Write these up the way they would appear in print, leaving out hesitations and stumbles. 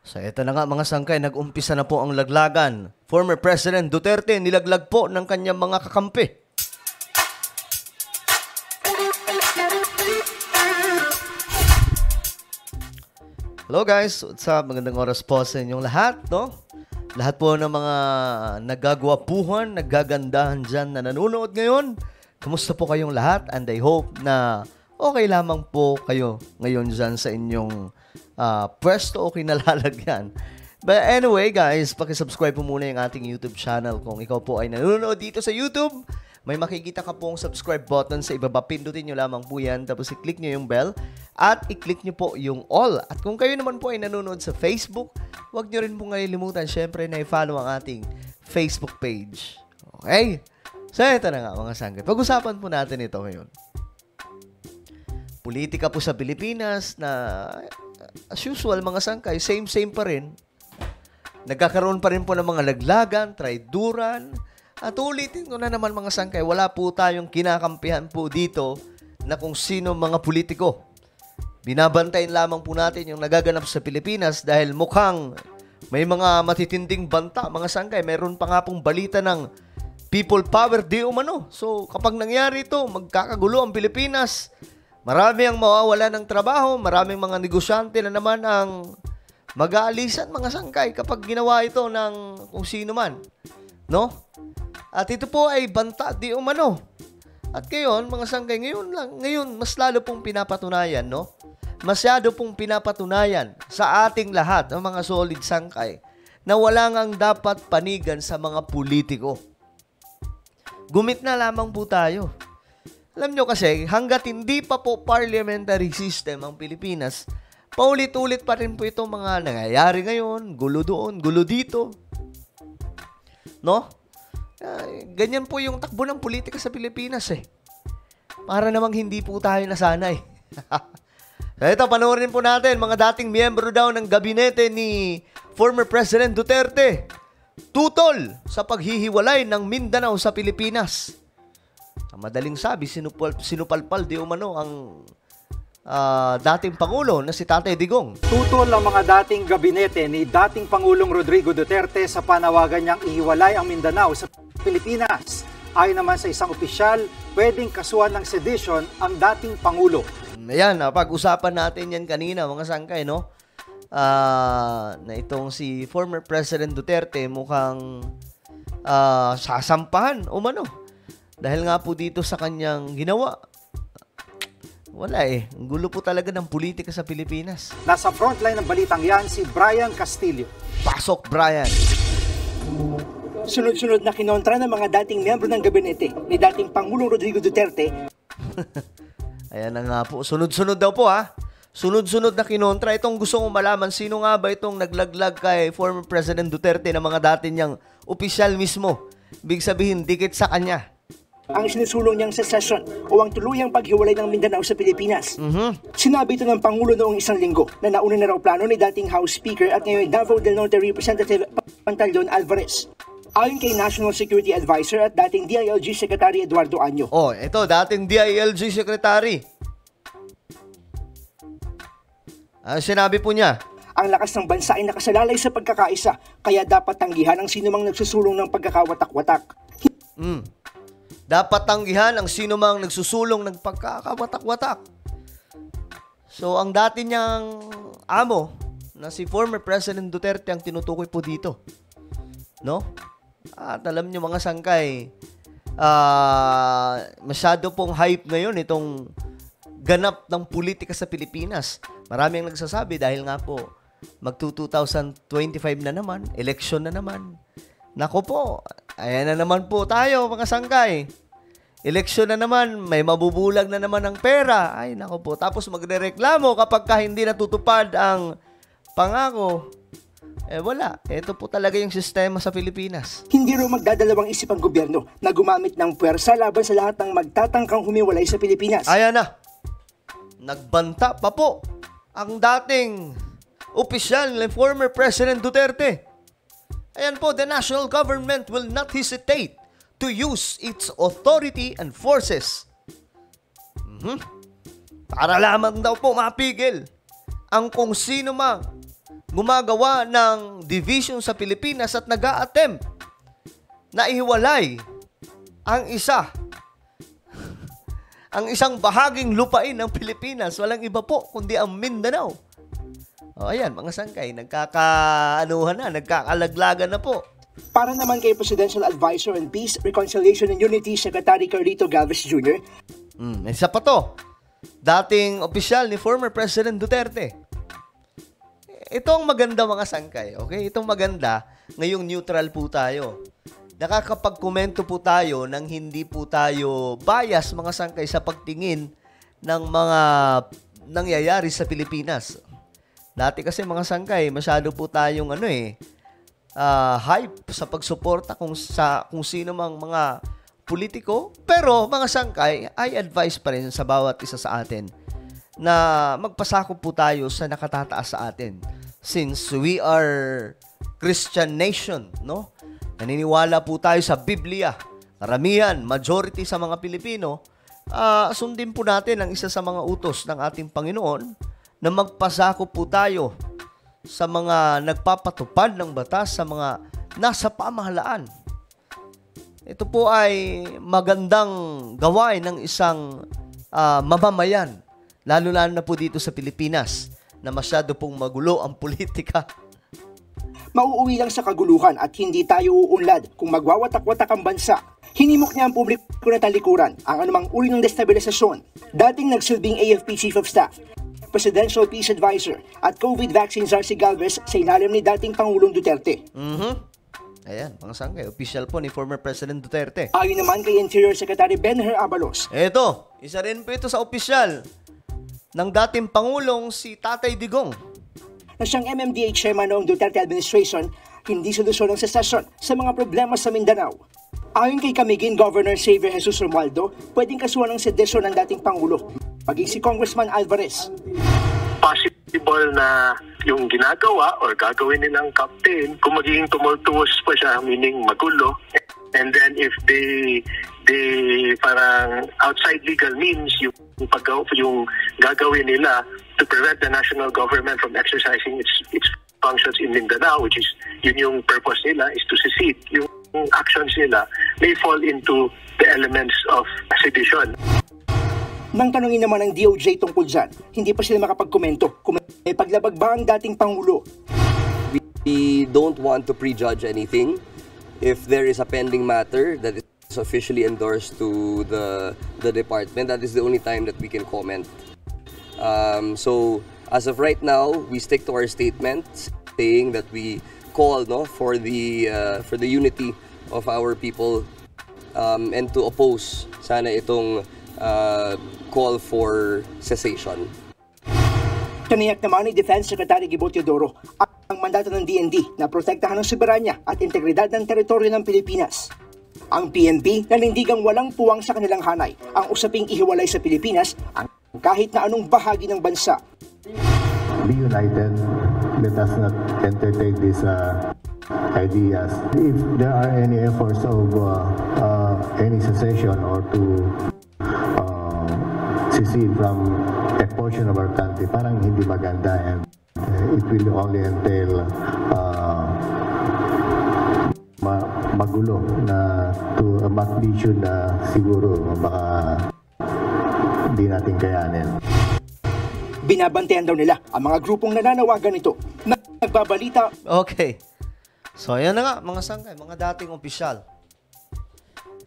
So ito na nga mga sangkay, nag-umpisa na po ang laglagan. Former President Duterte nilaglag po ng kanyang mga kakampi. Hello guys, what's up? Magandang oras po sa inyong lahat, no? Lahat po ng mga nagagwapuhan, nagagandahan dyan na nanonood ngayon. Kamusta po kayong lahat? And I hope na okay lamang po kayo ngayon dyan sa inyong pwesto o kinalalagyan. But anyway guys, pakisubscribe po muna yung ating YouTube channel. Kung ikaw po ay nanonood dito sa YouTube, may makikita ka pong subscribe button sa ibaba. Pindutin nyo lamang po yan. Tapos i-click nyo yung bell at i-click nyo po yung all. At kung kayo naman po ay nanonood sa Facebook, huwag nyo rin po limutan syempre na i-follow ang ating Facebook page. Okay? So ito na nga mga sangkay. Pag-usapan po natin ito ngayon. Politika po sa Pilipinas na as usual mga sangkay, same pa rin. Nagkakaroon pa rin po ng mga laglagan, traiduran. At ulitin ko na naman mga sangkay, wala po tayong kinakampihan po dito na kung sino mga politiko. Binabantayin lamang po natin yung nagaganap sa Pilipinas dahil mukhang may mga matitinding banta mga sangkay. Meron pa nga pong balita ng people power di umano. So kapag nangyari ito, magkakagulo ang Pilipinas. Marami ang mawawala ng trabaho, maraming mga negosyante na naman ang mag-aalisan mga sangkay kapag ginawa ito ng kung sino man. No? At ito po ay banta di umano. At ngayon, mga sangkay, ngayon mas lalo pong pinapatunayan, no? Masyado pong pinapatunayan sa ating lahat, ng mga solid sangkay, na wala ngang dapat panigan sa mga politiko. Gumit na lamang po tayo. Alam nyo kasi, hanggat hindi pa po parliamentary system ang Pilipinas, paulit-ulit pa rin po itong mga nangyayari ngayon, gulo doon, gulo dito. No? Ganyan po yung takbo ng politika sa Pilipinas eh. Para namang hindi po tayo nasanay. So ito, panoorin po natin, mga dating miyembro daw ng gabinete ni former President Duterte, tutol sa paghihiwalay ng Mindanao sa Pilipinas. Sa madaling sabi, sinupalpal di umano ang dating Pangulo na si Tatay Digong. Tutol ang mga dating gabinete ni dating Pangulong Rodrigo Duterte sa panawagan niyang ihiwalay ang Mindanao sa Pilipinas. Ayon naman sa isang opisyal, pwedeng kasuhan ng sedition ang dating Pangulo. Ayan, pag-usapan natin yan kanina mga sangkay, no? Na itong si former President Duterte mukhang sasampahan umano. Dahil nga po dito sa kanyang ginawa. Wala eh. Ang gulo po talaga ng politika sa Pilipinas. Nasa frontline ng balitang yan si Brian Castillo. Pasok, Brian. Sunod-sunod na kinontra ng mga dating miyembro ng gabinete ni dating Pangulong Rodrigo Duterte. Ayan na nga po. Sunod-sunod daw po ha. Sunod-sunod na kinontra. Itong gusto kong malaman, sino nga ba itong naglaglag kay former President Duterte na mga dati niyang opisyal mismo? Big sabihin, dikit sa kanya. Ang sinusulong niyang secession o ang tuluyang paghiwalay ng Mindanao sa Pilipinas. Sinabi ito ng Pangulo noong isang linggo na nauna na raw plano ni dating House Speaker at ngayon Davao del Norte Representative Pantaleon Alvarez. Ayon kay National Security Advisor at dating DILG Secretary Eduardo Año. Oh, ito, dating DILG Secretary. Sinabi po niya, ang lakas ng bansa ay nakasalalay sa pagkakaisa, kaya dapat tanggihan ang sinumang nagsusulong ng pagkakawatak-watak. Dapat tanggihan ang sinumang nagsusulong ng pagkakawatak-watak. So, ang dati niyang amo na si former President Duterte ang tinutukoy po dito. No? At alam niyo mga sangkay, masyado pong hype ngayon itong ganap ng politika sa Pilipinas. Marami ang nagsasabi dahil nga po mag-2025 na naman, election na naman. Nako po, ayan na naman po tayo mga sangkay. Eleksyon na naman, may mabubulag na naman ng pera. Ay nako po, tapos magrereklamo kapag hindi natutupad ang pangako. Wala. Ito po talaga yung sistema sa Pilipinas. Hindi raw magdadalawang isip ang gobyerno na gumamit ng puwersa laban sa lahat ng magtatangkang humiwalay sa Pilipinas. Ayan na. Nagbanta pa po ang dating opisyal ng former President Duterte. Ayan po, the national government will not hesitate to use its authority and forces. Para lamang daw po mapigil ang kung sino mang gumagawa ng division sa Pilipinas at nag-a-attempt na ihiwalay ang isang bahaging lupain ng Pilipinas. Walang iba po kundi ang Mindanao. O ayan, mga sangkay, nagkakalaglagan na po. Para naman kay Presidential Advisor on Peace, Reconciliation and Unity, Secretary Carlito Galvez Jr. Isa pa to. Dating opisyal ni former President Duterte. Ito ang maganda, mga sangkay. Okay? Itong maganda, ngayong neutral po tayo. Nakakapagkomento po tayo nang hindi po tayo bias, mga sangkay, sa pagtingin ng mga nangyayari sa Pilipinas. Dati kasi, mga sangkay, masyado po tayong hype sa pagsuporta kung sino mang mga politiko. Pero, mga sangkay, I advise pa rin sa bawat isa sa atin na magpasakop po tayo sa nakatataas sa atin. Since we are Christian nation, no? Naniniwala po tayo sa Biblia. Karamihan, majority sa mga Pilipino, sundin po natin ang isa sa mga utos ng ating Panginoon na magpasakop po tayo sa mga nagpapatupad ng batas, sa mga nasa pamahalaan. Ito po ay magandang gawain ng isang mamamayan, lalo-lalo na po dito sa Pilipinas, na masyado pong magulo ang politika. Mauuwi lang sa kaguluhan at hindi tayo uunlad kung magwawatak-watak ang bansa. Hinimok niya ang publiko na talikuran ang anumang uri ng destabilisasyon. Dating nagsilbing AFP Chief of Staff, Presidential Peace Advisor at COVID vaccine czar si Galvez sa ilalim ni dating Pangulong Duterte. Ayan, mga sangkay, official po ni former President Duterte. Ayon naman kay Interior Secretary Benher Abalos. Ito, isa rin po ito sa official ng dating Pangulong si Tatay Digong. Na siyang MMDA chairman noong Duterte administration, hindi solusyon ang secession sa mga problema sa Mindanao. Ayon kay Camiguin Governor Xavier Jesus Romualdo, pwedeng kasuhan ng sedesyon ng dating Pangulo, maging si Congressman Alvarez. Possible na yung ginagawa or gagawin nilang captain, kung magiging tumultuos pa siya, meaning magulo, and then if they parang outside legal means, yung gagawin nila to prevent the national government from exercising its functions in Mindanao, which is yun yung purpose nila, is to secede. Yung actions nila may fall into the elements of sedition. Nang tanungin naman ng DOJ tungkol dyan, hindi pa sila makapagkomento kung may paglabag ba ang dating Pangulo. We don't want to prejudge anything. If there is a pending matter that is officially endorsed to the department, that is the only time that we can comment. So as of right now, we stick to our statement saying that we call for the unity of our people and to oppose sana itong call for cessation. Tiniyak naman ni Defense Secretary Gibo Teodoro ang mandato ng DND na protektahan ang soberanya at integridad ng teritoryo ng Pilipinas. Ang PNP nanindigang walang puwang sa kanilang hanay ang usaping ihiwalay sa Pilipinas ang kahit na anong bahagi ng bansa. Be united. Let us not entertain these ideas. If there are any efforts of any secession or to secede from a portion of our country, parang hindi maganda, and it will only entail magulo na to a magnitude na siguro baka hindi natin kayanin. Binabantayan daw nila ang mga grupong nananawagan nito na nagbabalita. Okay. So, ayan na nga, mga sangkay, mga dating opisyal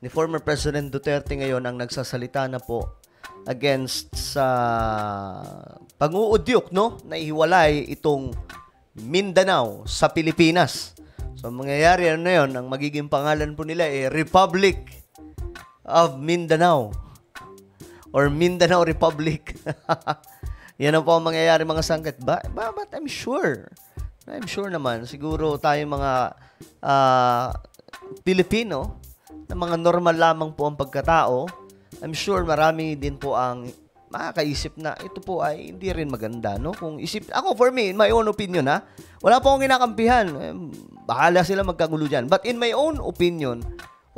ni former President Duterte ngayon ang nagsasalita na po against sa pang-uudyok, na ihiwalay itong Mindanao sa Pilipinas. So, mangyayari na yun, ang magiging pangalan po nila Republic of Mindanao or Mindanao Republic. Yan ang po ang mangyayari, mga sangkit. But I'm sure naman, siguro tayo mga Pilipino, na mga normal lamang po ang pagkatao, I'm sure marami din po ang makakaisip na ito po ay hindi rin maganda, Kung ako, for me, in my own opinion, wala po akong kinakampihan. Bahala sila magkagulo dyan. But in my own opinion,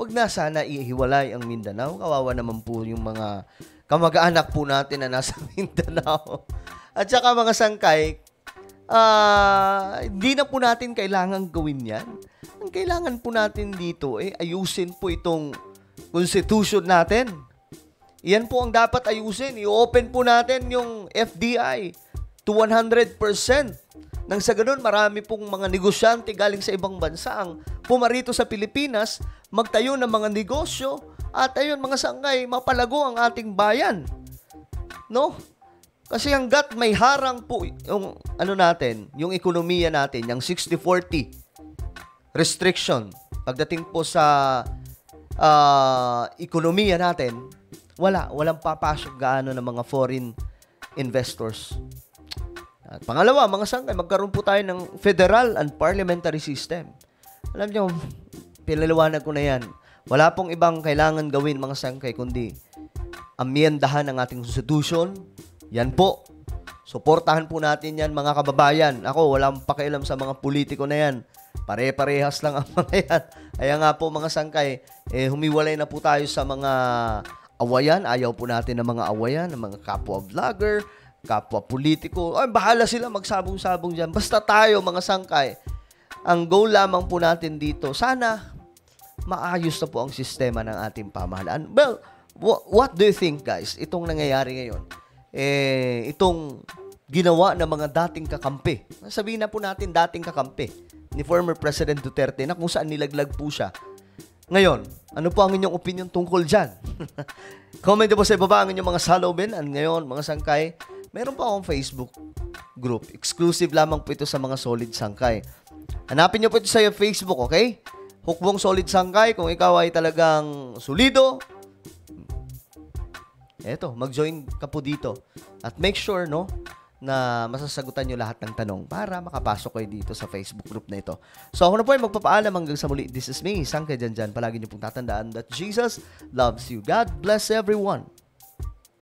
wag na sana ihiwalay ang Mindanao. Kawawa naman po yung mga kamag-anak po natin na nasa Mindanao. At saka, mga sangkay, Hindi na po natin kailangan gawin yan. Ang kailangan po natin dito, ayusin po itong constitution natin. Yan po ang dapat ayusin. I-open po natin yung FDI to 100%. Nang sa ganun, marami pong mga negosyante galing sa ibang bansa ang pumarito sa Pilipinas, magtayo ng mga negosyo, at ayun mga sangkay, mapalago ang ating bayan. No? Kasi hanggat may harang po yung natin, yung ekonomiya natin, yung 60-40 restriction, pagdating po sa ekonomiya natin, walang papasok gaano ng mga foreign investors. At pangalawa, mga sangkay, magkaroon po tayo ng federal and parliamentary system. Alam nyo, pinaliwanag ko na yan. Wala pong ibang kailangan gawin, mga sangkay, kundi amyendahan ang ating constitution. Yan po. Suportahan po natin yan, mga kababayan. Ako, walang pakialam sa mga politiko na yan. Pare-parehas lang ang mga yan. Kaya nga po, mga sangkay, humiwalay na po tayo sa mga awayan. Ayaw po natin ng mga awayan, ng mga kapwa vlogger, kapwa politiko. Ay, bahala sila magsabong-sabong dyan. Basta tayo, mga sangkay, ang goal lamang po natin dito, sana maayos na po ang sistema ng ating pamahalaan. Well, what do you think, guys? Itong nangyayari ngayon, itong ginawa ng mga dating kakampi. Sabihin na po natin dating kakampi ni former President Duterte na kung saan nilaglag po siya. Ngayon, ano po ang inyong opinion tungkol dyan? Comment po sa ibaba ang inyong mga salobin. And ngayon, mga sangkay, meron pa akong Facebook group. Exclusive lamang po ito sa mga solid sangkay. Hanapin nyo po ito sa Facebook, okay? Hukbong Solid Sangkay. Kung ikaw ay talagang solido, eto, mag-join ka po dito. At make sure, no, na masasagutan nyo lahat ng tanong para makapasok kayo dito sa Facebook group na ito. So, ako na po ay magpapaalam hanggang sa muli. This is me, Sangkay Janjan. Palagi nyo pong tatandaan that Jesus loves you. God bless everyone.